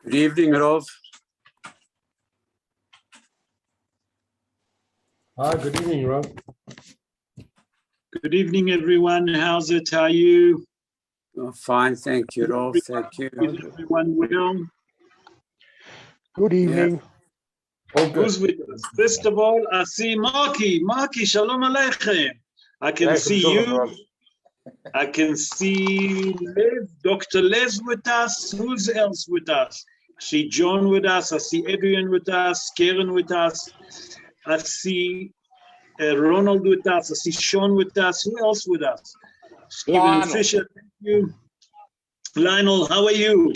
Good evening, Rov. Hi, good evening, Rob. Good evening, everyone. How's it? How are you? Oh, fine, thank you, Rov. Thank you. Is everyone well? Good evening. All good. Who's with us? First of all, I see Marky. Marky, shalom aleichem. I can see you. I can see Lev, Dr. Les with us. Who's else with us? I see John with us. I see Adrian with us. Karen with us. I see Ronald with us. I see Sean with us. Who else with us? Stephen Lionel. Fisher, thank you. Lionel, how are you?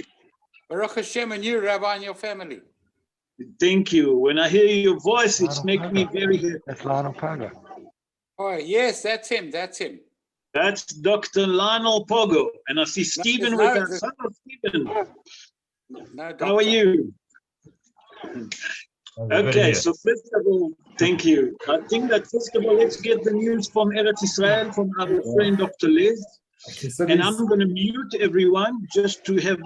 Baruch Hashem, and you, Rabbi, and your family. Thank you. When I hear your voice, it's making me very happy. That's Lionel Paga. Oh, yes, that's him. That's him. That's Dr. Lionel Pogo. And I see Stephen with us. Hello, Stephen. No, How are you? Okay, so first of all, thank you. I think that first of all, let's get the news from Eretz Israel, from our friend Dr. Liz. Okay, so And I'm going to mute everyone just to have,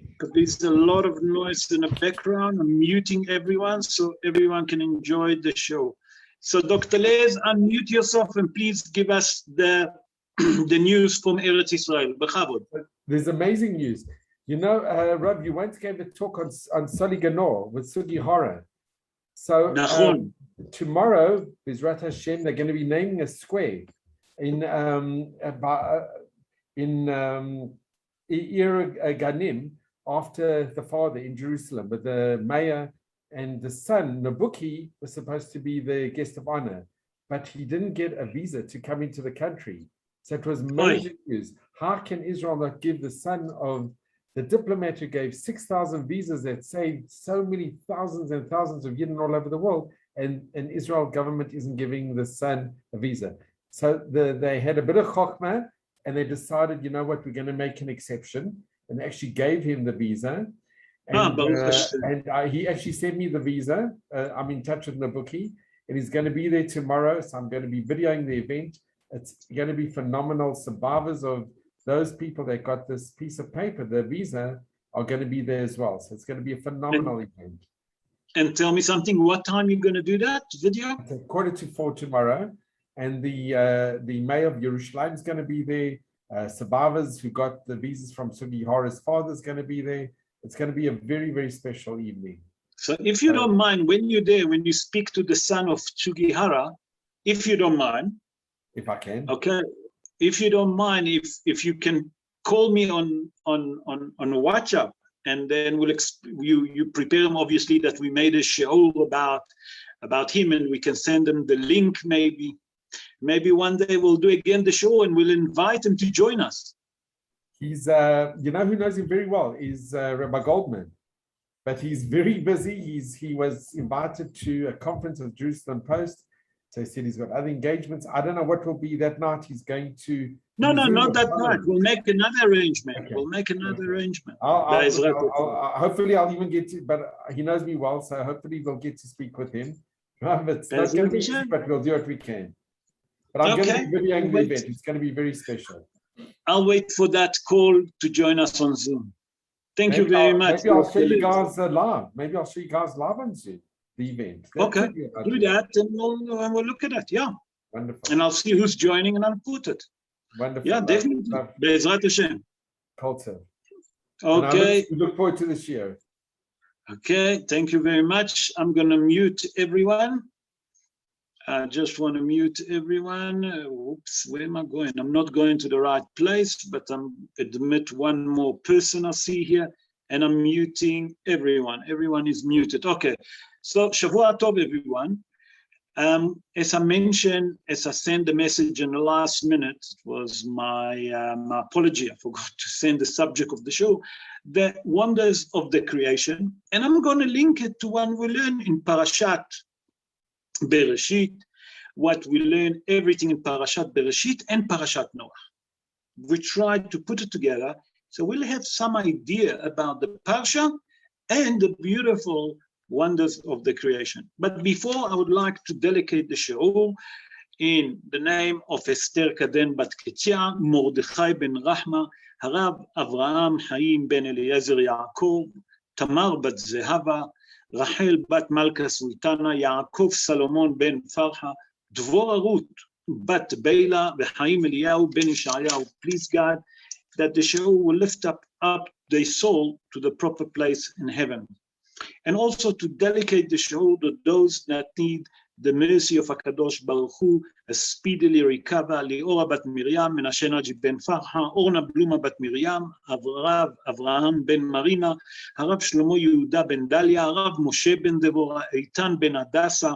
because there's a lot of noise in the background. I'm muting everyone so everyone can enjoy the show. So Dr. Liz, unmute yourself and please give us the news from Eretz Israel. Bechavod. there's amazing news. You know, Rob, you once gave a talk on Soli Ganor with Sugi Hara. So tomorrow, Bizrat Hashem, they're going to be naming a square in Ir Ganim after the father in Jerusalem. But the mayor and the son, Nabuki, was supposed to be the guest of honor, but he didn't get a visa to come into the country. So it was major news. How can Israel not give the son of the diplomat who gave 6,000 visas that saved so many thousands and thousands of Yidden all over the world, and Israel government isn't giving the son a visa? So they had a bit of chokhmah, and they decided, you know what, we're going to make an exception, and actually gave him the visa. And he actually sent me the visa. I'm in touch with Nabuki, and he's going to be there tomorrow. So I'm going to be videoing the event. It's going to be phenomenal. Survivors of those people that got this piece of paper, the visa, are going to be there as well. So it's going to be a phenomenal event. And tell me something, what time you're going to do that video? It's 3:45 tomorrow. And the mayor of Yerushalayim is going to be there. Survivors who got the visas from Sugi Hara's father is going to be there. It's going to be a very, very special evening. So if you don't mind, when you're there, when you speak to the son of Sugi Hara, if you don't mind, if I can. Okay. If you don't mind, if you can call me on WhatsApp, and then you prepare him, obviously, that we made a show about him, and we can send him the link maybe. Maybe one day we'll do again the show and we'll invite him to join us. He's, you know who knows him very well is Rabbi Goldman, but he's very busy. He was invited to a conference of Jerusalem Post. So he said he's got other engagements. I don't know what will be that night. He's going to... No, not that night. We'll make another arrangement. Okay. We'll make another arrangement. Hopefully I'll even get to, but he knows me well, so hopefully we'll get to speak with him. It's not going to be easy, but we'll do what we can. But I'm going to be videoing the event. It's going to be very special. I'll wait for that call to join us on Zoom. Thank you very much. Maybe I'll show you guys live. Maybe I'll show you guys live on Zoom. The event. Okay, do that and we'll look at it. Yeah. Wonderful. And I'll see who's joining and I'll put it. Wonderful. Yeah, definitely. Be'ezrat Hashem. Culture. Okay. We look forward to this year. Okay, thank you very much. I'm going to mute everyone. I just want to mute everyone. Oops, where am I going? I'm not going to the right place, but I'm admit one more person I see here, and I'm muting everyone. Everyone is muted. Okay. So, Shavua Tov, everyone. As I mentioned, as I sent the message in the last minute, it was my apology. I forgot to send the subject of the show, the wonders of the creation. And I'm going to link it to one we learn in Parashat Bereshit, what we learn, everything in Parashat Bereshit and Parashat Noah. We tried to put it together, so we'll have some idea about the Parsha and the beautiful wonders of the creation. But before, I would like to dedicate the show in the name of Esther Kaden Bat Ketia, Mordechai ben Rahma, Harav Avraham Chaim ben Eliezer Yaakov, תמר בת זהבה, רחל בת מלכה סולטנה, יעקב סלומון בן פרחה, דבורה רות בת בילה, וחיים אליהו בן ישעיהו. Please God, that the show will lift up their soul to the proper place in heaven. And also to dedicate the show to those that need the mercy of HaKadosh Baruch Hu, speedily recover, Liora bat Miriam, Menashe Najib ben Farha, Orna Bluma bat Miriam, Rav Avraham ben Marina, Harav Shlomo Yehuda ben Dalia, Rav Moshe ben Devorah, Eitan ben Adasa,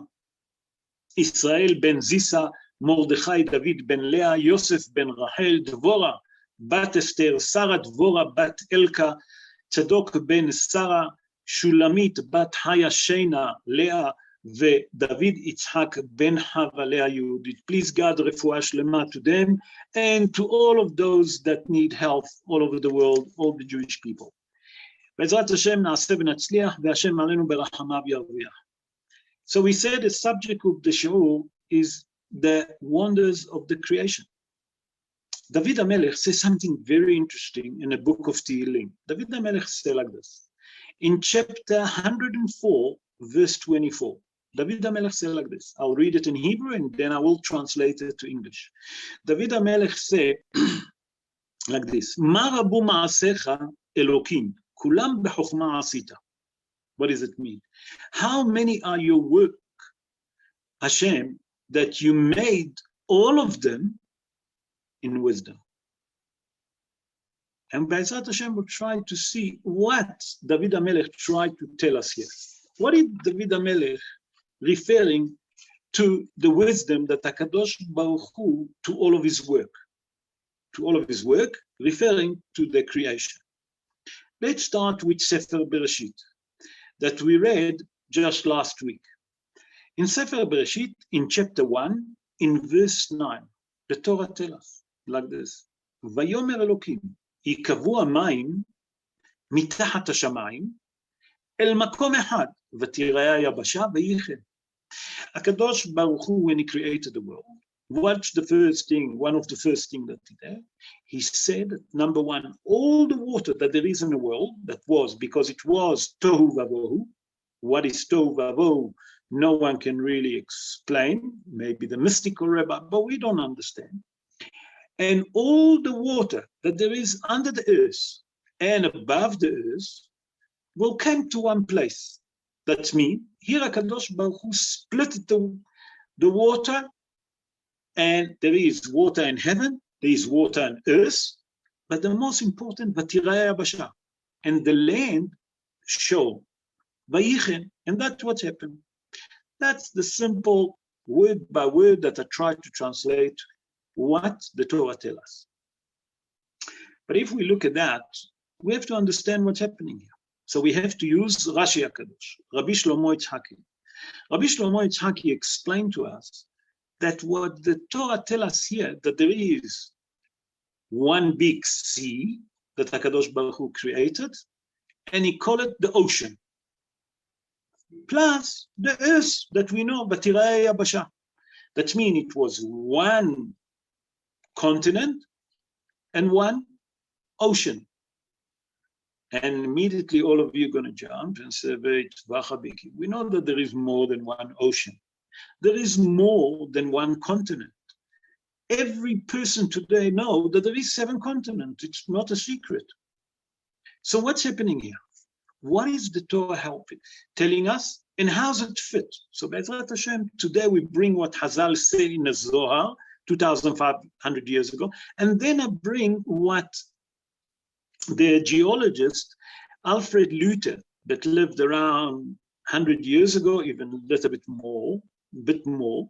Israel ben Zisa, Mordechai David ben Leah, Yosef ben Rachel, Dvorah bat Esther, Sarah Dvorah bat Elka, Tzadok ben Sarah, Shulamit bat Haya Sheina, Leah, ודוד יצחק בן חווה היהודית. Please God, רפואה שלמה to them and to all of those that need help all over the world, all the Jewish people. בעזרת השם נעשה ונצליח, והשם עלינו ברחמיו ירוויח. So we said the subject of the shiur is the wonders of the creation. David HaMelech says something very interesting in the book of Tehillim. David HaMelech says like this. In chapter 104, verse 24, David HaMelech said like this. I'll read it in Hebrew and then I will translate it to English. David HaMelech said like this. Ma rabu ma'asecha Elokim, kulam b'chokhmah asita. What does it mean? How many are your work, Hashem, that you made all of them in wisdom? And B'ezrat Hashem will try to see what David HaMelech tried to tell us here. What is David HaMelech referring to the wisdom that HaKadosh Baruch Hu to all of his work? To all of his work, referring to the creation. Let's start with Sefer Bereshit that we read just last week. In Sefer Bereshit, in chapter 1, in verse 9, the Torah tells us like this. Vayomer Elokim, ייקבעו המים מתחת השמיים אל מקום אחד, ותראה היבשה ויחל. HaKadosh Baruch Hu, when he created the world, what's the first thing, one of the first things that he did? He said, number one, all the water that there is in the world, that was because it was tohu vavohu. What is tohu vavohu? No one can really explain, maybe the mystical Rabbi, but we don't understand. And all the water that there is under the earth and above the earth will come to one place. That means here HaKadosh Baruch Hu split the water, and there is water in heaven, there is water on earth, but the most important, Vatiraya Basha, and the land showed, Vayichen, and that's what happened. That's the simple word by word that I tried to translate what the Torah tells us. But if we look at that, we have to understand what's happening here. So we have to use Rashi HaKadosh, Rabbi Shlomo Yitzhaki. Rabbi Shlomo Yitzhaki explained to us that what the Torah tells us here, that there is one big sea that HaKadosh Baruch Hu created, and he called it the ocean. Plus the earth that we know, Vatiraya Yabasha. That means it was one continent and one ocean. And immediately all of you are going to jump and say, we know that there is more than one ocean. There is more than one continent. Every person today knows that there is 7 continents. It's not a secret. So what's happening here? What is the Torah telling us? And how does it fit? So B'ezrat Hashem, today we bring what Hazal said in the Zohar 2,500 years ago, and then I bring what the geologist Alfred Luther, that lived around 100 years ago, even a little bit more,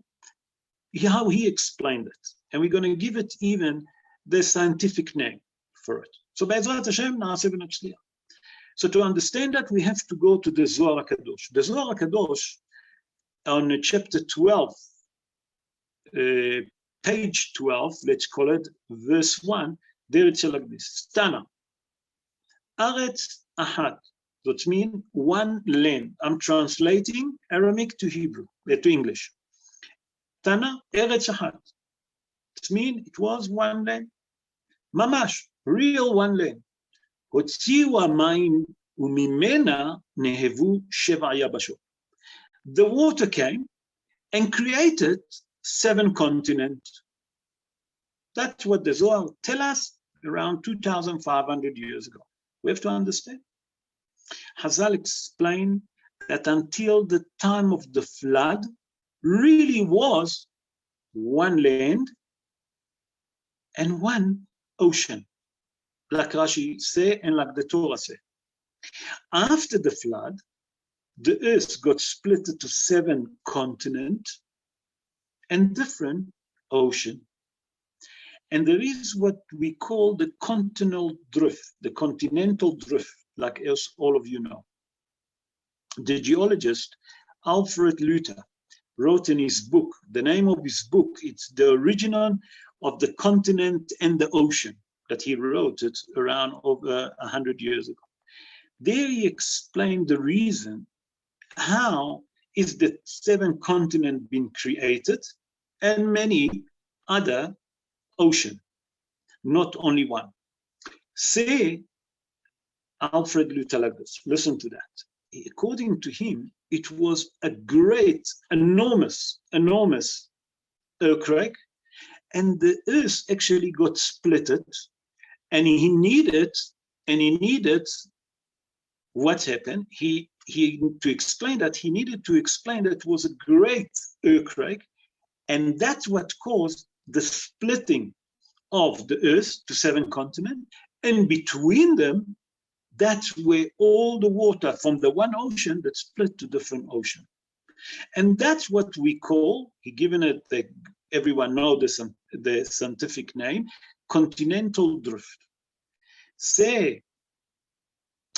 how he explained it. And we're going to give it even the scientific name for it. So B'ezrat Hashem, na'aseh v'natzliach. So to understand that, we have to go to the Zohar HaKadosh. The Zohar HaKadosh, on chapter 12, page 12, let's call it, verse 1, there it's like this. Tana, Aretz Ahad, that means one land. I'm translating Aramaic to Hebrew, to English. Tana, Eretz Ahad. It means it was one land. Mamash, real one land. Hotziu hamayim וממנה נהבו 7 יבשות. The water came and created 7 continents. That's what the Zohar tell us around 2,500 years ago. We have to understand. Hazal explained that until the time of the flood, really was one land and one ocean, like Rashi say and like the Torah say. After the flood, the earth got split into 7 continents and different oceans. And there is what we call the continental drift, like else all of you know. The geologist Alfred Luther wrote in his book, the name of his book, it's The Origin of the Continent and the Ocean, that he wrote it around over 100 years ago. There he explained the reason how is the 7 continents been created and many other ocean, not only one. Say Alfred Luther like this, listen to that. According to him, it was a great, enormous earthquake, and the earth actually got splitted, and he needed what happened. He to explain that, he needed to explain that it was a great earthquake, and that's what caused the splitting of the earth to 7 continents, and between them, that's where all the water from the one ocean that split to different oceans. And that's what we call, he given it, everyone knows the scientific name, continental drift. Say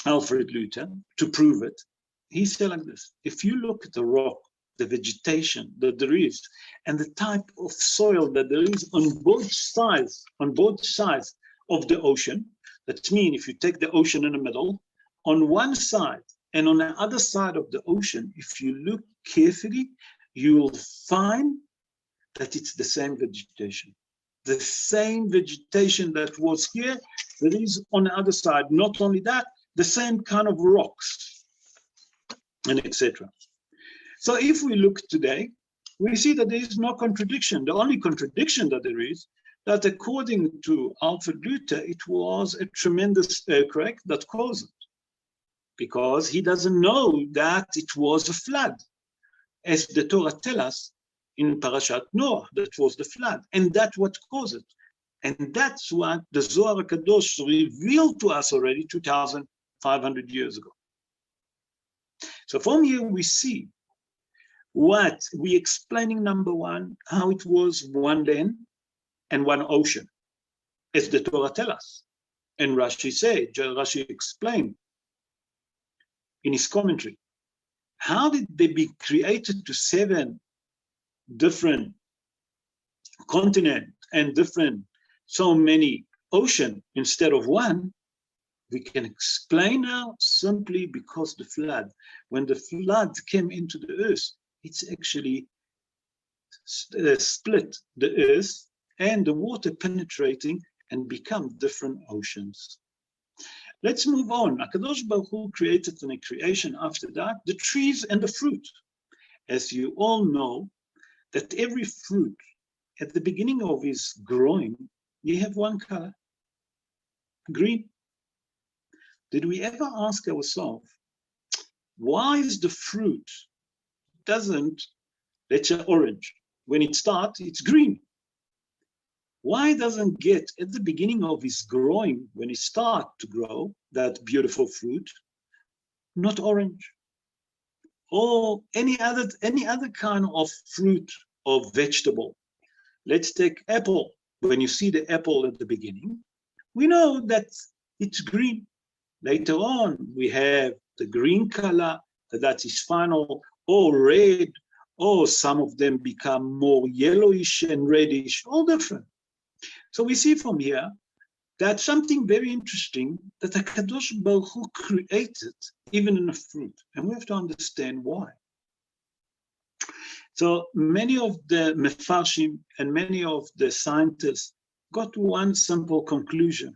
Alfred Luther, to prove it, he said like this: if you look at the rock, the vegetation that there is, and the type of soil that there is on both sides of the ocean, that means if you take the ocean in the middle, on one side and on the other side of the ocean, if you look carefully, you will find that it's the same vegetation. The same vegetation that was here, that is on the other side. Not only that, the same kind of rocks, and etc. So if we look today, we see that there is no contradiction. The only contradiction that there is, that according to Alfred Luther, it was a tremendous earthquake that caused it, because he doesn't know that it was a flood, as the Torah tells us in Parashat Noah, that was the flood, and that's what caused it. And that's what the Zohar HaKadosh revealed to us already 2,500 years ago. So from here we see what we explaining, number one, how it was one land and one ocean, as the Torah tells us. And Rashi explained in his commentary, how did they be created to 7 different continents and different, so many oceans instead of one? We can explain now simply because the flood, when the flood came into the earth, it's actually split the earth and the water penetrating and become different oceans. Let's move on. HaKadosh Baruch Hu created in a creation after that the trees and the fruit. As you all know, that every fruit at the beginning of its growing, you have one color, green. Did we ever ask ourselves, why is the fruit doesn't, let's say orange, when it starts, it's green? Why doesn't get at the beginning of its growing, when it starts to grow, that beautiful fruit, not orange? Or any other kind of fruit or vegetable. Let's take apple. When you see the apple at the beginning, we know that it's green. Later on, we have the green color, that is final, or red, or some of them become more yellowish and reddish, all different. So we see from here that something very interesting that HaKadosh Baruch Hu created even in a fruit, and we have to understand why. So many of the mefarshim and many of the scientists got to one simple conclusion.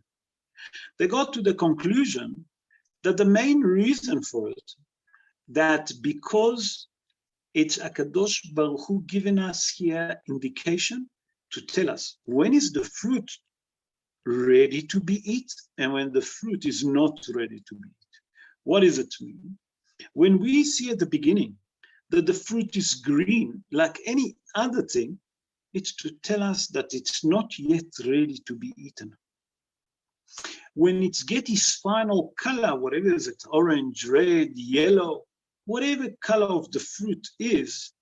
They got to the conclusion that the main reason for it, that because it's Akadosh Baruch Hu giving us here indication to tell us when is the fruit ready to be eaten and when the fruit is not ready to be eaten. What does it mean? When we see at the beginning that the fruit is green like any other thing, it's to tell us that it's not yet ready to be eaten. When it's get its final color, whatever is it, orange, red, yellow, whatever color of the fruit is,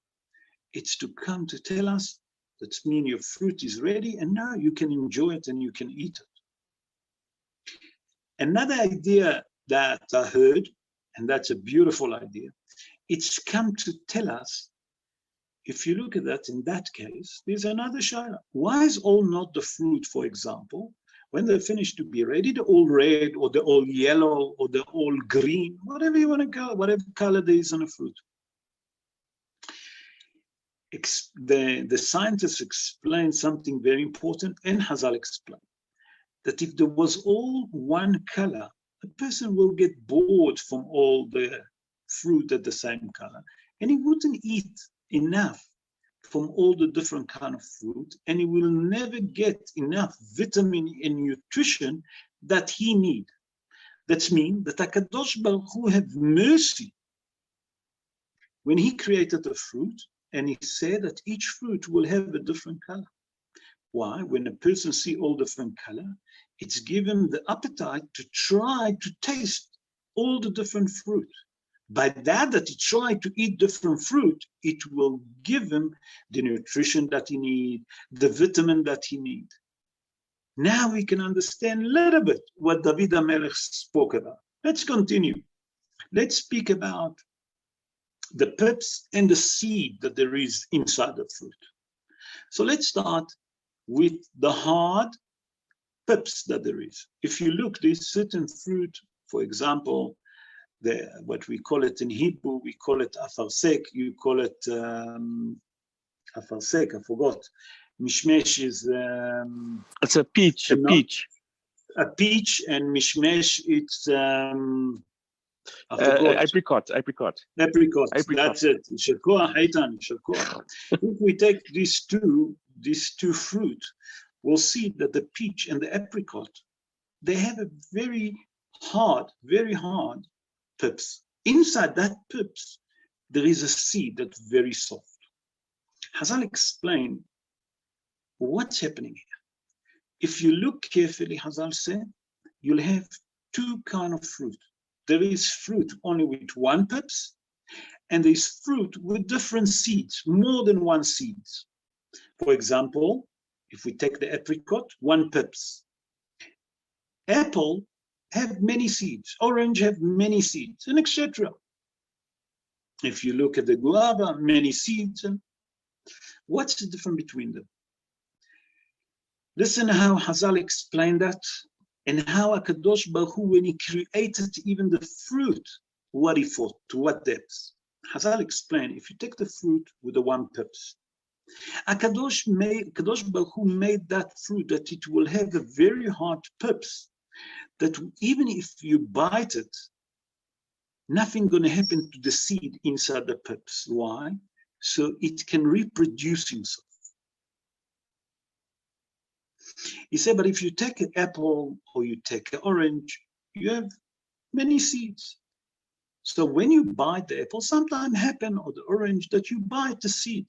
it's to come to tell us that means your fruit is ready and now you can enjoy it and you can eat it. Another idea that I heard, and that's a beautiful idea, it's come to tell us, if you look at that in that case, there's another shaila. Why is all not the fruit, for example, when they're finished to be ready, they're all red or they're all yellow or they're all green, whatever you want to call, whatever color there is on a fruit. The scientists explain something very important, and Hazal explained, that if there was all one color, a person will get bored from all the fruit at the same color, and he wouldn't eat enough from all the different kind of fruit, and he will never get enough vitamin and nutrition that he need. That means that HaKadosh Baruch Hu have mercy when he created the fruit, and he said that each fruit will have a different color. Why? When a person see all different color, it's given the appetite to try to taste all the different fruit. By that he try to eat different fruit, it will give him the nutrition that he need, the vitamin that he need. Now we can understand a little bit what David HaMelech spoke about. Let's continue. Let's speak about the pips and the seed that there is inside the fruit. So let's start with the hard pips that there is. If you look, there's certain fruit, for example, what we call it in Hebrew, we call it afarsek, you call it afarsek, I forgot. Mishmesh is... it's a peach, a peach. A peach, and mishmesh, it's... apricot. Apricot, that's it. If we take these two fruit, we'll see that the peach and the apricot, they have a very hard pips. Inside that pips, there is a seed that's very soft. Hazal explained what's happening here. If you look carefully, Hazal said, you'll have two kind of fruit. There is fruit only with one pips, and there's fruit with different seeds, more than one seeds. For example, if we take the apricot, one pips. Apple have many seeds, orange have many seeds, and etc. If you look at the guava, many seeds. And what's the difference between them? Listen how Hazal explained that, and how HaKadosh Baruch Hu, when he created even the fruit, what he thought, to what depths. Hazal explained, if you take the fruit with the one pips, HaKadosh Baruch Hu made that fruit that it will have a very hard pips, that even if you bite it, nothing going to happen to the seed inside the pips. Why? So it can reproduce himself. He said, but if you take an apple or you take an orange, you have many seeds. So when you bite the apple, sometimes happen, or the orange, that you bite the seed.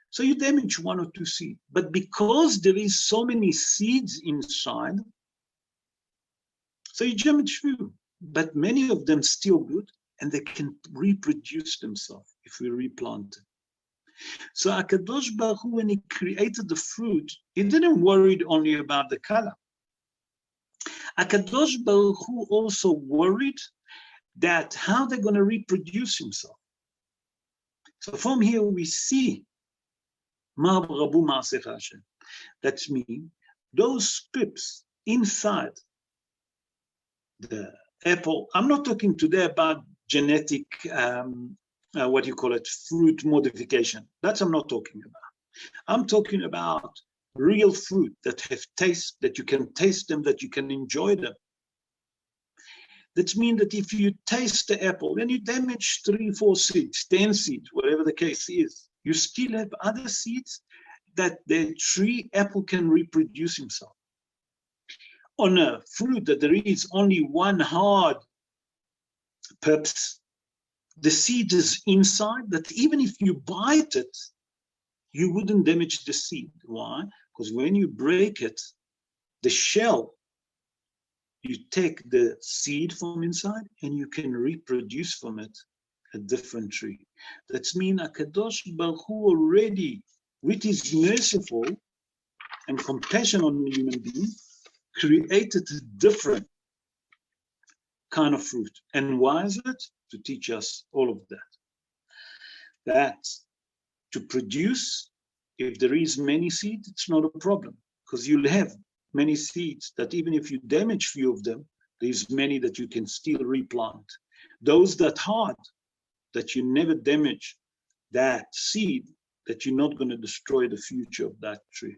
So you damage one or two seeds. But because there is so many seeds inside, so you damage few, but many of them still good, and they can reproduce themselves if we replant them. So HaKadosh Baruch Hu, when he created the fruit, he didn't worry only about the color. HaKadosh Baruch Hu also worried that how they're going to reproduce himself. So from here we see that means those pips inside the apple. I'm not talking today about genetic what you call it, fruit modification. That's I'm not talking about. I'm talking about real fruit that have taste, that you can taste them, that you can enjoy them. That means that if you taste the apple and you damage 3, 4 seeds, 10 seeds, whatever the case is, you still have other seeds that the tree apple can reproduce himself. On a fruit that there is only one hard purpose, the seed is inside, that even if you bite it, you wouldn't damage the seed. Why? Because when you break it, the shell, you take the seed from inside and you can reproduce from it a different tree. That means HaKadosh Baruch Hu already, with his merciful and compassion on the human being, created a different kind of fruit. And why is it? To teach us all of that. That to produce, if there is many seeds, it's not a problem, because you'll have many seeds that even if you damage few of them, there's many that you can still replant. Those that hard, that you never damage that seed, that you're not going to destroy the future of that tree.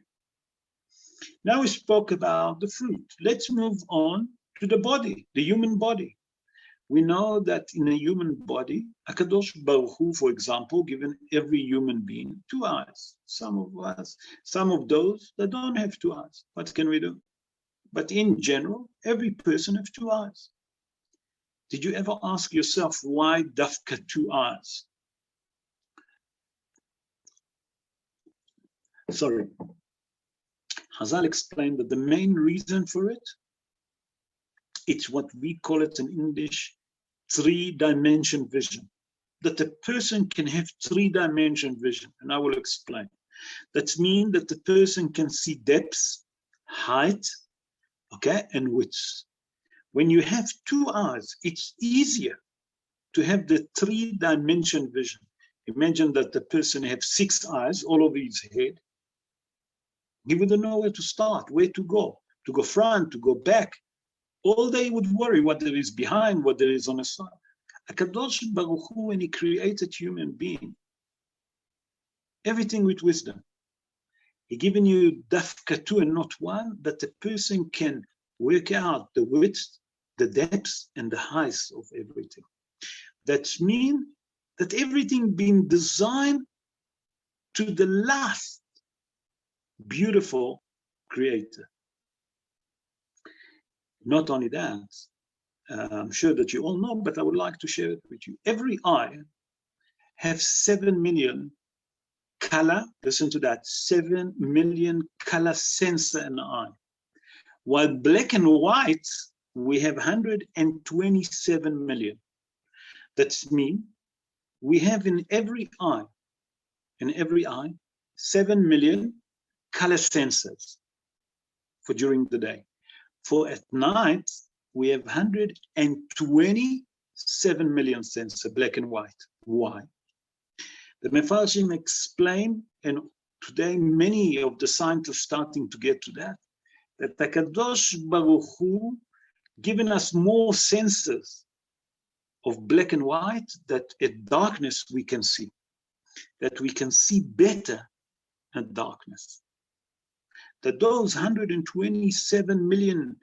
Now we spoke about the fruit. Let's move on to the body, the human body. We know that in a human body, HaKadosh Baruch Hu, for example, given every human being 2 eyes. Some of those that don't have 2 eyes. What can we do? But in general, every person has 2 eyes. Did you ever ask yourself why dafka 2 eyes? Sorry. Hazal explained that the main reason for it, it's what we call it in English, 3-dimension vision. That a person can have 3-dimension vision, and I will explain. That means that the person can see depths, height, okay, and width. When you have 2 eyes, it's easier to have the 3-dimension vision. Imagine that the person has 6 eyes all over his head. He wouldn't know where to start, where to go front, to go back. All day would worry what there is behind, what there is on the side. HaKadosh Baruch Hu, when he created human being, everything with wisdom. He given you dafka 2 and not 1, that the person can work out the width, the depths, and the heights of everything. That means that everything being designed to the last beautiful creator. Not only that, I'm sure that you all know, but I would like to share it with you. Every eye has 7 million color, listen to that, 7 million color sensor in the eye. While black and white, we have 127 million. That means we have in every eye, 7 million color sensors for during the day. For at night, we have 127 million sensors, black and white. Why? The Mefarshim explain, and today many of the scientists starting to get to that HaKadosh Baruch Hu given us more sensors of black and white that at darkness we can see, that we can see better at darkness. That those 127 million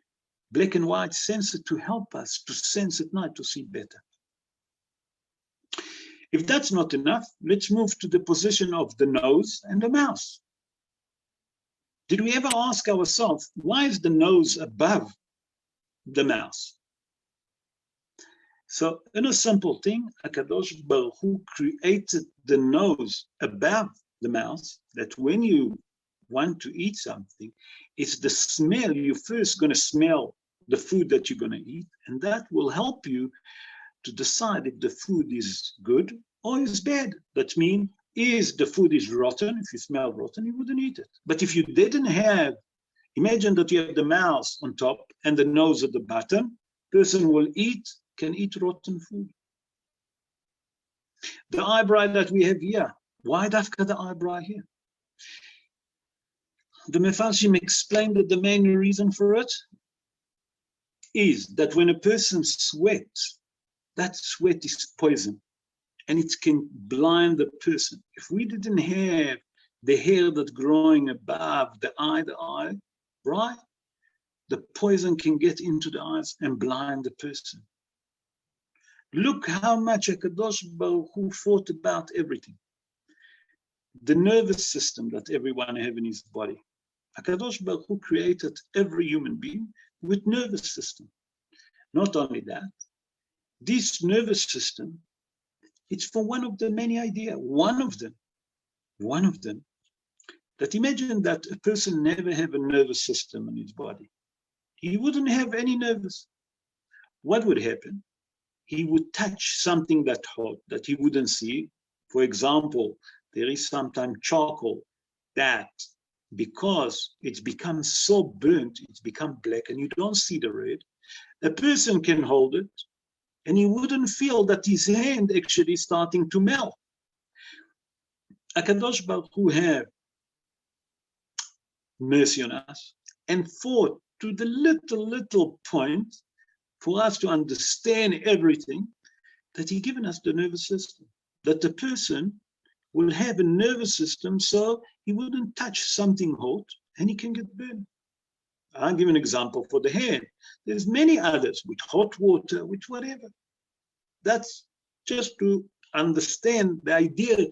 black and white sensors to help us to sense at night to see better. If that's not enough, let's move to the position of the nose and the mouth. Did we ever ask ourselves, why is the nose above the mouth? So in a simple thing, HaKadosh Baruch Hu created the nose above the mouth, that when you want to eat something, it's the smell. You're first going to smell the food that you're going to eat, and that will help you to decide if the food is good or is bad. That means, if the food is rotten, if you smell rotten, you wouldn't eat it. But if you didn't have, imagine that you have the mouth on top and the nose at the bottom, person can eat rotten food. The eyebrow that we have here, why dafka the eyebrow here? The Mefarshim explained that the main reason for it is that when a person sweats, that sweat is poison and it can blind the person. If we didn't have the hair that's growing above the eye, right? The poison can get into the eyes and blind the person. Look how much HaKadosh Baruch Hu thought about everything. The nervous system that everyone has in his body. HaKadosh Baruch Hu created every human being with nervous system. Not only that, this nervous system, it's for one of the many ideas. One of them, that imagine that a person never have a nervous system in his body. He wouldn't have any nervous. What would happen? He would touch something that hot that he wouldn't see. For example, there is sometimes charcoal that because it's become so burnt, it's become black and you don't see the red, a person can hold it and he wouldn't feel that his hand actually starting to melt. HaKadosh Baruch Hu have mercy on us and thought to the little point for us to understand everything, that he given us the nervous system, that the person will have a nervous system so he wouldn't touch something hot and he can get burned. I'll give an example for the hand. There's many others with hot water, with whatever. That's just to understand the idea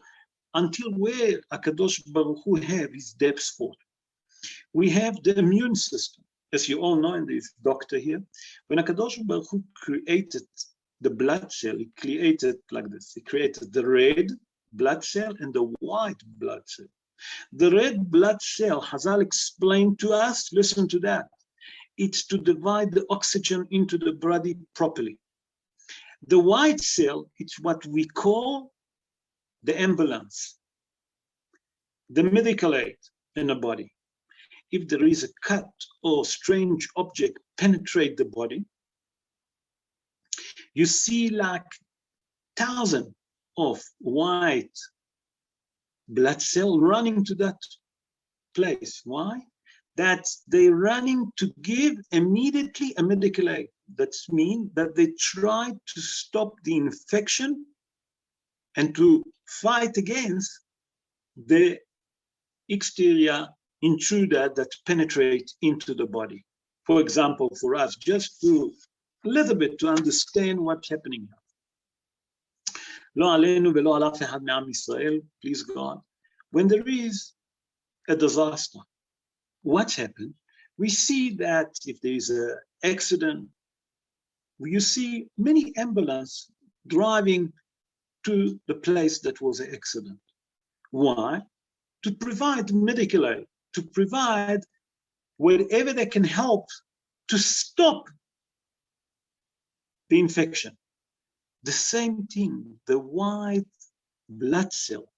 until where HaKadosh Baruch Hu have his depths for. We have the immune system. As you all know, and there's a doctor here, when HaKadosh Baruch Hu created the blood cell, he created like this. He created the red blood cell and the white blood cell. The red blood cell, Hazal explained to us, listen to that, it's to divide the oxygen into the body properly. The white cell, it's what we call the ambulance, the medical aid in the body. If there is a cut or strange object penetrate the body, you see like thousands of white blood cells running to that place. Why? That they're running to give immediately a medical aid. That means that they try to stop the infection and to fight against the exterior intruder that penetrate into the body. For example, for us, just to a little bit to understand what's happening here. Lo aleinu velo al af echad me'am Yisrael, please God, when there is a disaster, what's happened? We see that if there is an accident, you see many ambulances driving to the place that was an accident. Why? To provide medical aid, to provide whatever they can help to stop the infection. The same thing, the white blood cell.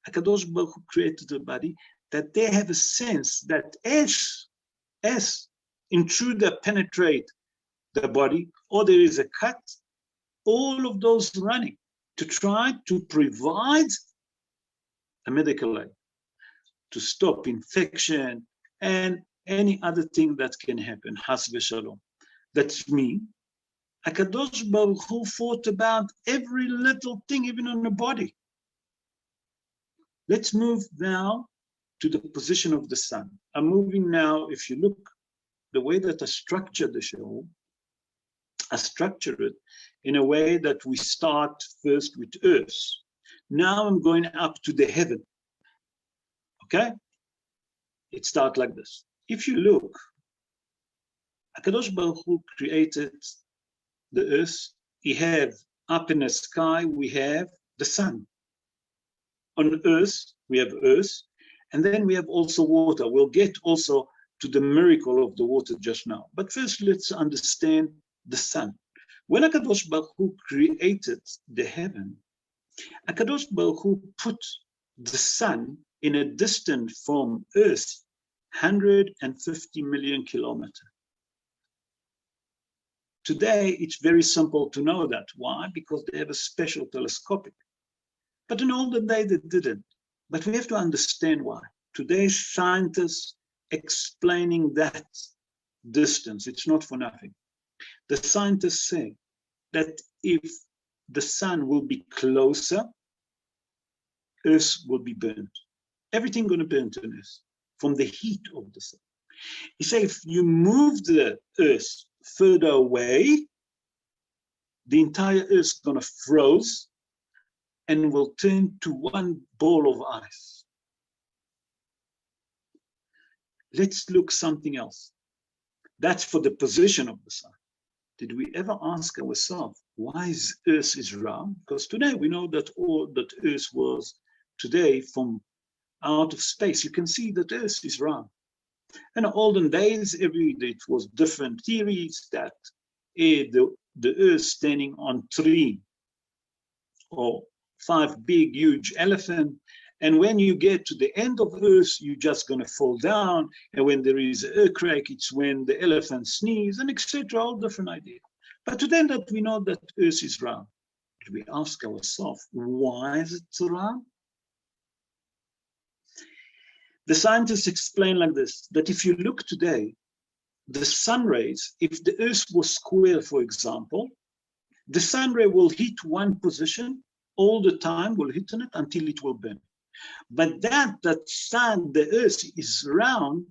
HaKadosh Baruch Hu created the body that they have a sense that as intruder penetrate the body or there is a cut, all of those running to try to provide a medical aid, to stop infection and any other thing that can happen, has v'shalom. That's me. HaKadosh Baruch Hu thought about every little thing, even on the body. Let's move now to the position of the sun. I'm moving now, if you look, the way that I structured the show, I structured it in a way that we start first with Earth. Now I'm going up to the heaven. Okay? It starts like this. If you look, HaKadosh Baruch Hu created the earth. He have up in the sky, we have the sun. On earth, we have earth, and then we have also water. We'll get also to the miracle of the water just now. But first, let's understand the sun. When HaKadosh Baruch Hu created the heaven, HaKadosh Baruch Hu put the sun in a distance from earth 150 million kilometers. Today, it's very simple to know that. Why? Because they have a special telescopic. But in olden days, they didn't. But we have to understand why. Today's scientists explaining that distance, it's not for nothing. The scientists say that if the sun will be closer, Earth will be burnt. Everything going to burn to Earth from the heat of the sun. He say if you move the Earth further away, the entire earth is going to froze and will turn to one ball of ice. Let's look something else. That's for the position of the sun. Did we ever ask ourselves why Earth is round? Because today we know that Earth was today from out of space. You can see that Earth is round. In the olden days, it was different theories that the Earth standing on 3 or 5 big, huge elephant. And when you get to the end of Earth, you're just going to fall down. And when there is an earthquake, it's when the elephant sneezes, and etc. All different ideas. But today that we know that Earth is round, do we ask ourselves, why is it round? The scientists explain like this, that if you look today, the sun rays, if the Earth was square, for example, the sun ray will hit one position all the time, will hit on it until it will burn. But the Earth is round,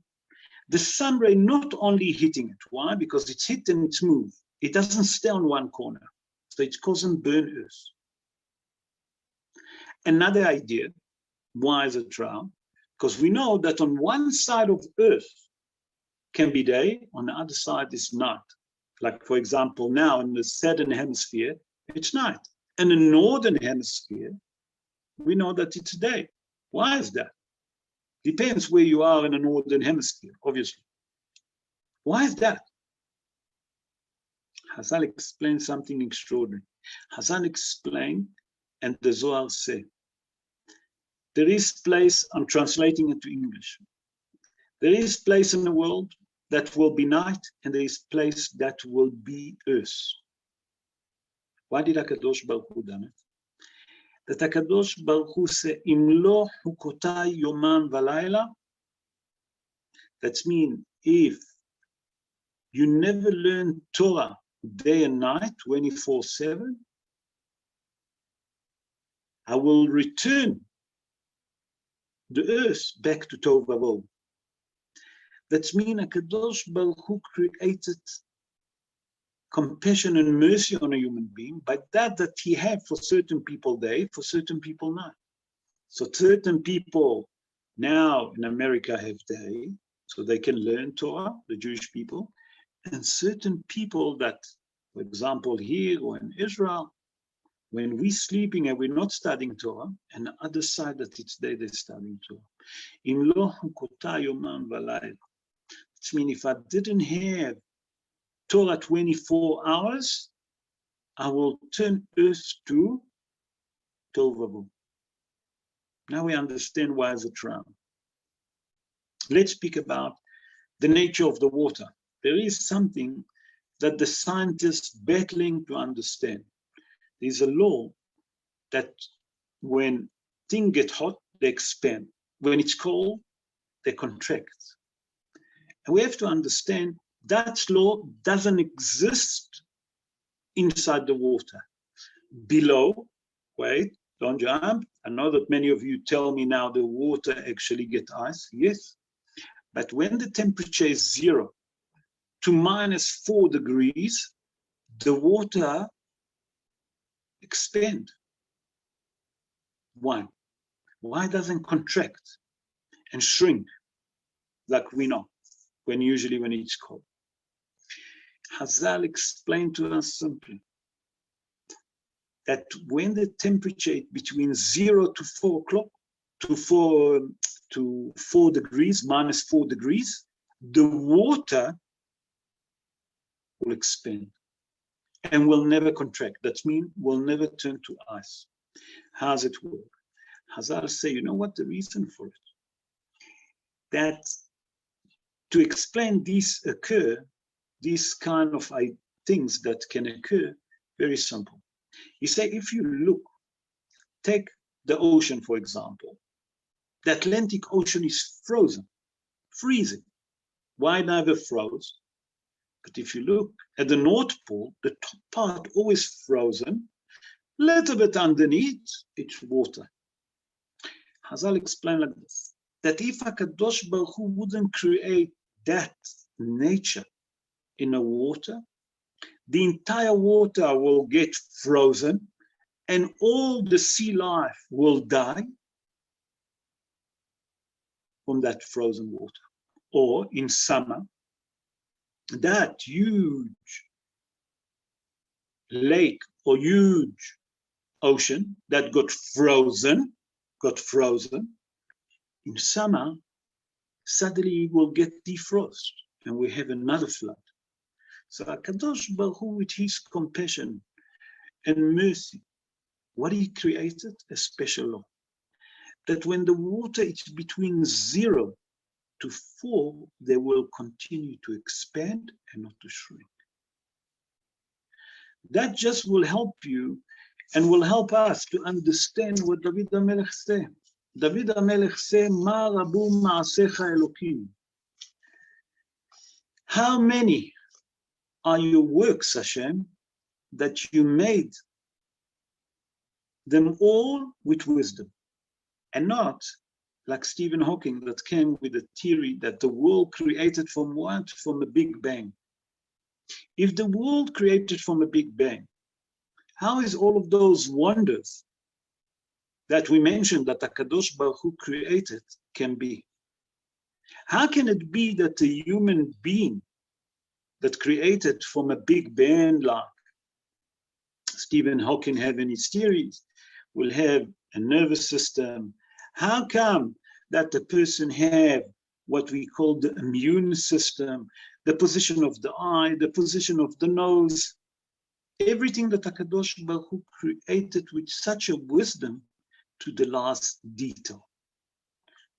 the sun ray not only hitting it. Why? Because it's hit and it's moved. It doesn't stay on one corner. So it doesn't burn Earth. Another idea, why is it round? Because we know that on one side of Earth can be day, on the other side is night. Like, for example, now in the southern hemisphere, it's night. In the northern hemisphere, we know that it's day. Why is that? Depends where you are in the northern hemisphere, obviously. Why is that? Hazal explained something extraordinary. Hazal explained, and the Zohar said, there is place, I'm translating it to English. There is place in the world that will be night, and there is place that will be earth. Why did HaKadosh Baruch Hu done it? That HaKadosh Baruch Hu said, Im lo hukotai yomam valayla, that means if you never learn Torah day and night, 24/7, I will return the earth back to Tov Vavol. That means HaKadosh Baruch Hu created compassion and mercy on a human being, but that he had for certain people day, for certain people night. So certain people now in America have day, so they can learn Torah, the Jewish people, and certain people that, for example, here or in Israel, when we're sleeping and we're not studying Torah, and the other side that it's day, they're studying Torah. Im lo hukotah yomam v'layla. Which means if I didn't have Torah 24 hours, I will turn earth to Tovavu. Now we understand why is it round. Let's speak about the nature of the water. There is something that the scientists battling to understand. There's a law that when things get hot, they expand. When it's cold, they contract. And we have to understand that law doesn't exist inside the water. Below, wait, don't jump. I know that many of you tell me now the water actually gets ice. Yes. But when the temperature is 0 to -4 degrees, the water expand. Why? Why doesn't contract and shrink like we know when it's cold? Hazal explained to us simply that when the temperature is between 0 to 4 o'clock, to 4 degrees, -4 degrees, the water will expand and will never contract. That means will never turn to ice. How does it work? Hazal say, you know what the reason for it? That to explain these kind of things that can occur, very simple. He say, if you look, take the ocean, for example. The Atlantic Ocean is frozen, freezing. Why never froze? But if you look at the North Pole, the top part always frozen, little bit underneath, it's water. Hazal explained like this, that if HaKadosh Baruch Hu wouldn't create that nature in the water, the entire water will get frozen and all the sea life will die from that frozen water. Or in summer, that huge lake or huge ocean that got frozen, in summer, suddenly will get defrost and we have another flood. So HaKadosh Baruch Hu, with his compassion and mercy, what he created, a special law, that when the water is between 0 to 4, they will continue to expand and not to shrink. That just will help you and will help us to understand what David HaMelech said. David HaMelech said, Ma rabu ma'asecha Elokim. How many are your works, Hashem, that you made them all with wisdom, and not like Stephen Hawking that came with a theory that the world created from what? From a Big Bang. If the world created from a Big Bang, how is all of those wonders that we mentioned that HaKadosh Baruch Hu created can be? How can it be that a human being that created from a Big Bang, like Stephen Hawking have in his theories, will have a nervous system? How come that the person have what we call the immune system, the position of the eye, the position of the nose, everything that HaKadosh Baruch Hu created with such a wisdom to the last detail.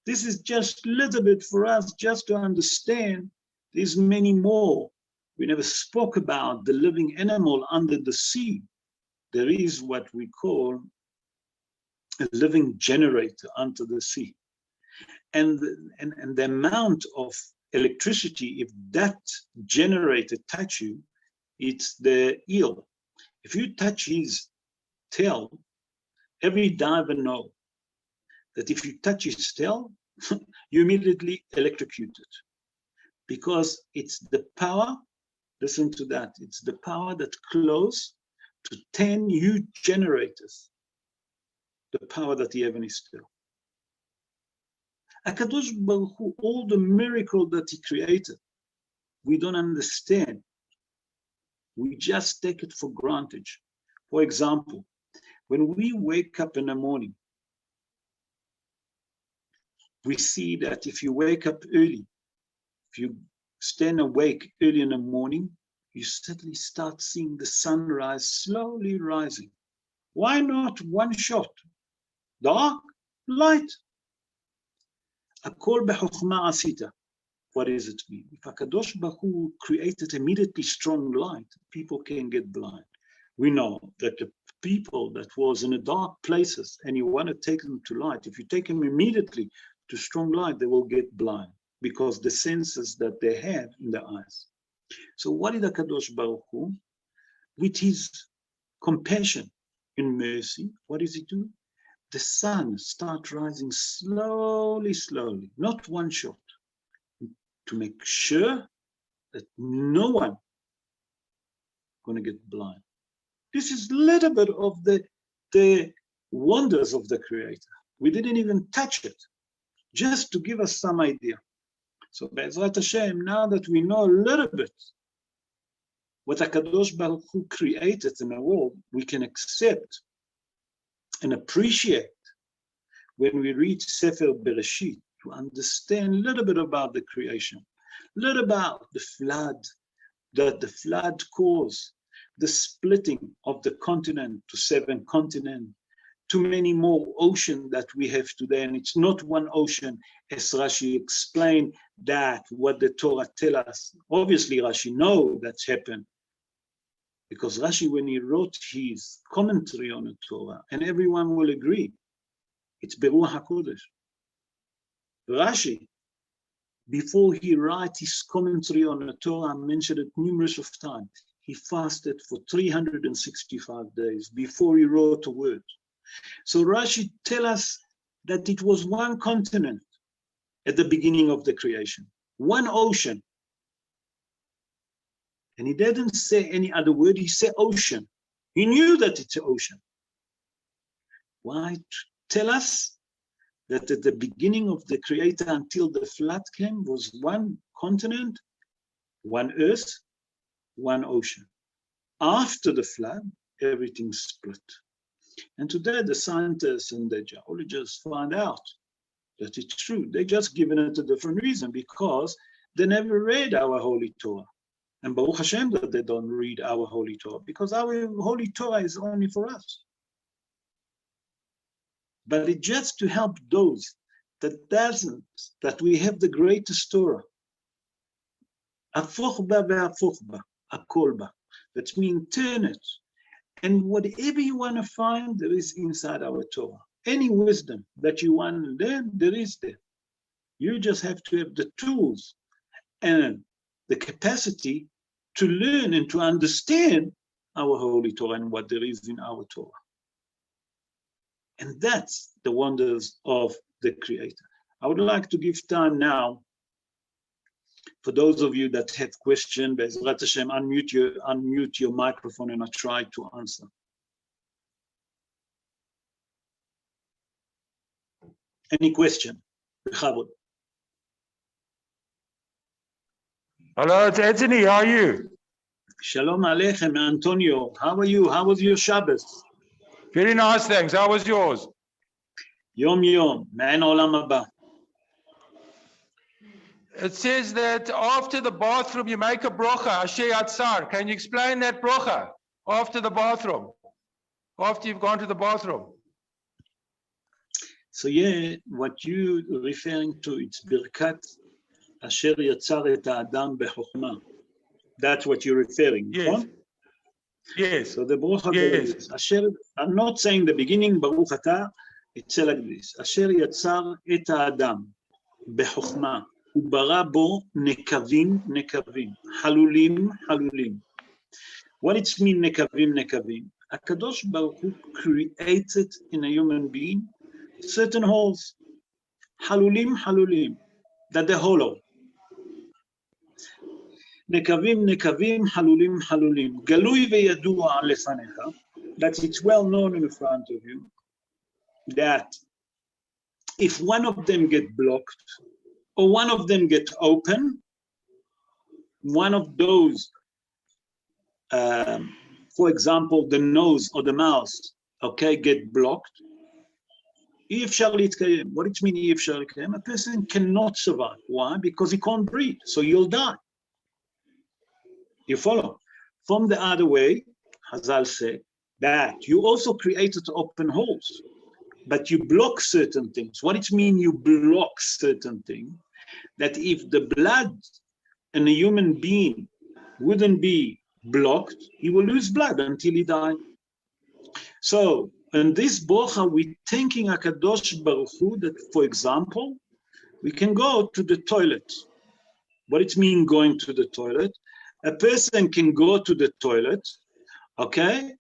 This is just a little bit for us just to understand. There's many more. We never spoke about the living animal under the sea. There is what we call a living generator under the sea. And the amount of electricity, if that generator touch you, it's the eel. If you touch his tail, every diver knows that if you touch his tail, you immediately electrocuted. Because it's the power, listen to that, it's the power that close to 10 huge generators, the power that he has in his tail. HaKadosh Baruch Hu, all the miracle that he created, we don't understand. We just take it for granted. For example, when we wake up in the morning, we see that if you wake up early, if you stand awake early in the morning, you suddenly start seeing the sunrise slowly rising. Why not one shot? Dark, light. Akol b'chokhmah asita. What does it mean? If HaKadosh Baruch Hu created immediately strong light, people can get blind. We know that the people that was in the dark places and you want to take them to light, if you take them immediately to strong light, they will get blind because the senses that they have in their eyes. So what did HaKadosh Baruch Hu, with his compassion and mercy, what does he do? The sun starts rising slowly, slowly, not one shot, to make sure that no one going to get blind. This is a little bit of the wonders of the Creator. We didn't even touch it, just to give us some idea. So Be'ezrat Hashem, now that we know a little bit what HaKadosh Baruch Hu created in the world, we can accept and appreciate when we read Sefer Bereshit to understand a little bit about the creation, a little about the flood, that the flood caused the splitting of the continent to 7 continents, too many more oceans that we have today, and it's not one ocean, as Rashi explained that what the Torah tells us. Obviously, Rashi knows that's happened, because Rashi, when he wrote his commentary on the Torah, and everyone will agree, it's Beruach HaKodesh. Rashi, before he wrote his commentary on the Torah, I mentioned it numerous of times, he fasted for 365 days before he wrote a word. So Rashi tells us that it was one continent at the beginning of the creation, one ocean. And he didn't say any other word. He said ocean. He knew that it's an ocean. Why? Tell us that at the beginning of the Creator, until the flood came, was one continent, one earth, one ocean. After the flood, everything split. And today the scientists and the geologists find out that it's true. They just given it a different reason because they never read our Holy Torah. And Baruch Hashem that they don't read our Holy Torah because our Holy Torah is only for us. But it's just to help those that we have the greatest Torah. Afochba ve'afochba, akolba. That means turn it. And whatever you want to find, there is inside our Torah. Any wisdom that you want to learn, there is there. You just have to have the tools and the capacity to learn and to understand our Holy Torah and what there is in our Torah. And that's the wonders of the Creator. I would like to give time now for those of you that have questions. Be'ezrat Hashem, unmute your microphone and I'll try to answer. Any question? Hello, it's Anthony. How are you? Shalom Aleichem, Antonio. How are you? How was your Shabbos? Very nice, thanks. How was yours? Yom Yom, Ma'an Olam Haba. It says that after the bathroom you make a brocha, Asher Yatzar. Can you explain that brocha? After the bathroom, after you've gone to the bathroom. So yeah, what you referring to, it's Birkat Asher Yatzar et Adam Bechokhmah. That's what you're referring to. Yes. Yes. So the brocha Yes. is Asher. I'm not saying the beginning Baruch Atah. It's like this: Asher Yatzar et Adam Bechokhmah. Ubara bo nekavim nekavim, halulim halulim. What it means nekavim nekavim? HaKadosh Baruch Hu created in a human being certain holes. Halulim halulim, that they're hollow. Nekavim nekavim, halulim halulim. Galui veyadua lefanecha. That it's well known in front of you that if one of them get blocked, or one of them get open, one of those, for example, the nose or the mouth, okay, get blocked. What it means? A person cannot survive. Why? Because he can't breathe, so you'll die. You follow? From the other way, Hazal said that you also created open holes, but you block certain things. What it means? You block certain things. That if the blood in a human being wouldn't be blocked, he will lose blood until he dies. So in this brocha, we're thanking HaKadosh Baruch Hu that, for example, we can go to the toilet. What it means going to the toilet? A person can go to the toilet, okay?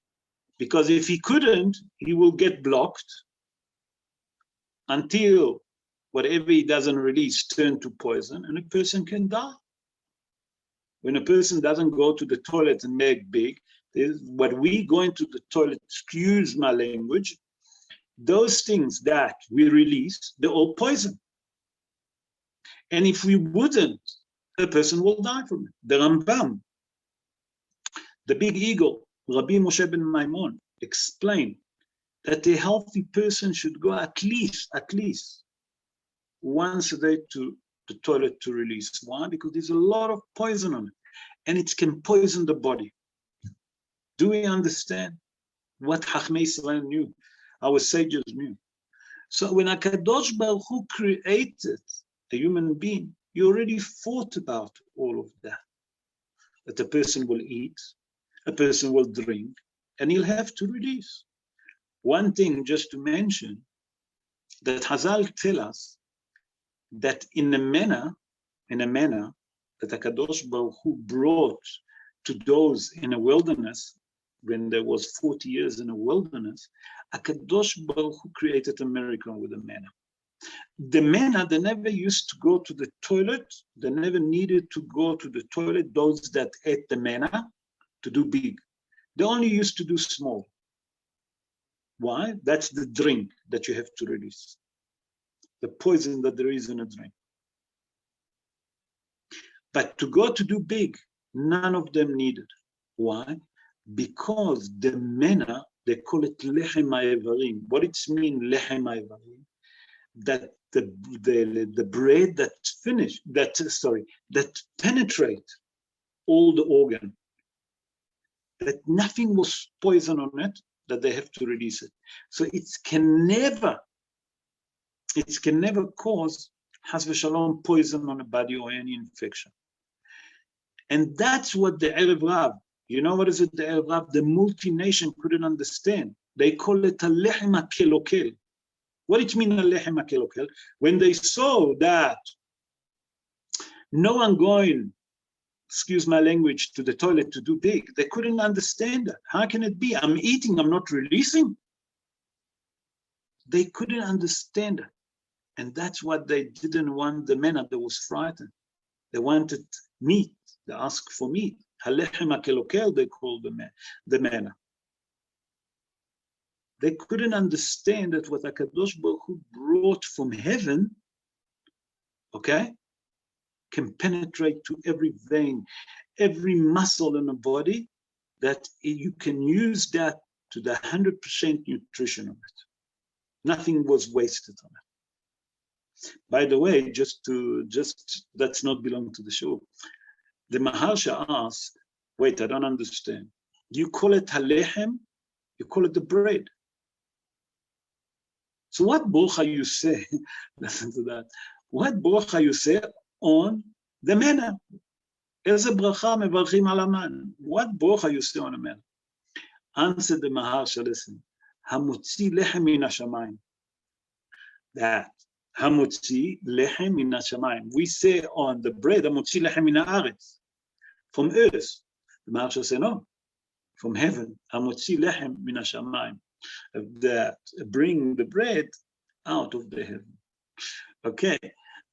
Because if he couldn't, he will get blocked until whatever he doesn't release turn to poison, and a person can die. When a person doesn't go to the toilet and make big, what we go into the toilet, excuse my language, those things that we release, they're all poison. And if we wouldn't, a person will die from it. The Rambam, the big eagle, Rabbi Moshe ben Maimon, explained that a healthy person should go at least once a day to the toilet to release. Why? Because there's a lot of poison on it, and it can poison the body. Do we understand what Chachmei Israel knew? Our sages knew. So when HaKadosh Baruch Hu created a human being, he already thought about all of that. That a person will eat, a person will drink, and he'll have to release. One thing just to mention, that Hazal tell us that in a manner that HaKadosh Baruch Hu brought to those in a wilderness, when there was 40 years in a wilderness, HaKadosh Baruch Hu created a miracle with a manna. The manna, they never used to go to the toilet. They never needed to go to the toilet, those that ate the manna, to do big. They only used to do small. Why? That's the drink that you have to release. The poison that there is in a drink. But to go to do big, none of them needed. Why? Because the manna, they call it lechem ha'evarim. What it means, lechem ha'evarim? That the bread that penetrate all the organ, that nothing was poison on it, that they have to release it. So it can never cause has v'shalom poison on a body or any infection. And that's what the Erev Rav, you know what is it, the Erev Rav? The multi-nation couldn't understand. They call it a lechem ha'kelokel. What it means, a lechem ha'kelokel? When they saw that no one going, excuse my language, to the toilet to do big, they couldn't understand that. How can it be? I'm eating, I'm not releasing. They couldn't understand that. And that's what they didn't want the manna. They was frightened. They wanted meat. They asked for meat. Halechem ha'kelokel, they called the manna. They couldn't understand that what HaKadosh Baruch Hu brought from heaven, okay, can penetrate to every vein, every muscle in the body, that you can use that to the 100% nutrition of it. Nothing was wasted on it. By the way, that's not belong to the show. The Maharsha asked, wait, I don't understand. You call it halechem, you call it the bread. So what bracha you say, listen to that, what bracha you say on the manna? Eze bracha mevarchim al haman. What bracha you say on the manna? Answer the Maharsha, listen. Hamotzi lechem min hashamayim. That. Hamotzi lechem min hashamayim. We say on the bread, hamotzi lechem min haaretz. From earth. The Maharsha say no. From heaven. Hamotzi lechem min hashamayim. That bring the bread out of the heaven. Okay,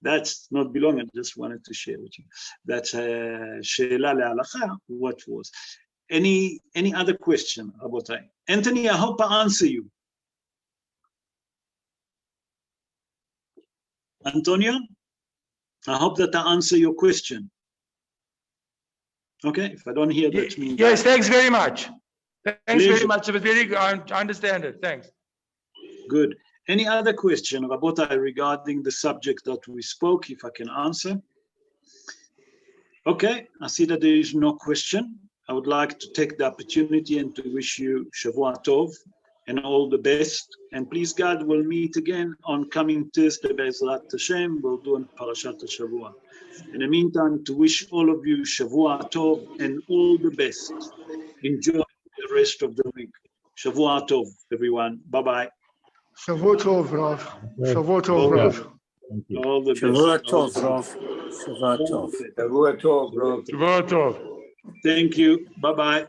that's not belonging. I just wanted to share with you. That's she'ela le'alacha. What was? Any other question, Rabotai? Anthony, I hope I answer you. Antonio, I hope that I answer your question. Okay, if I don't hear that, means yes, thanks very much. Thanks Pleasure. very much. It was very good. I understand it. Thanks. Good. Any other question, Rabotai, regarding the subject that we spoke, if I can answer? Okay, I see that there is no question. I would like to take the opportunity and to wish you Shavua Tov and all the best. And please God, we'll meet again on coming Thursday, Be'ezrat Hashem. We'll do on Parashat HaShavua. In the meantime, to wish all of you Shavua Tov and all the best. Enjoy the rest of the week. Shavua Tov, everyone. Bye-bye. Shavua Tov, Rav. Shavua Tov, Rav. All the best. Shavua Tov, Rav. Shavua Tov. Shavua Tov, bro. Shavua Tov. Thank you. Bye-bye.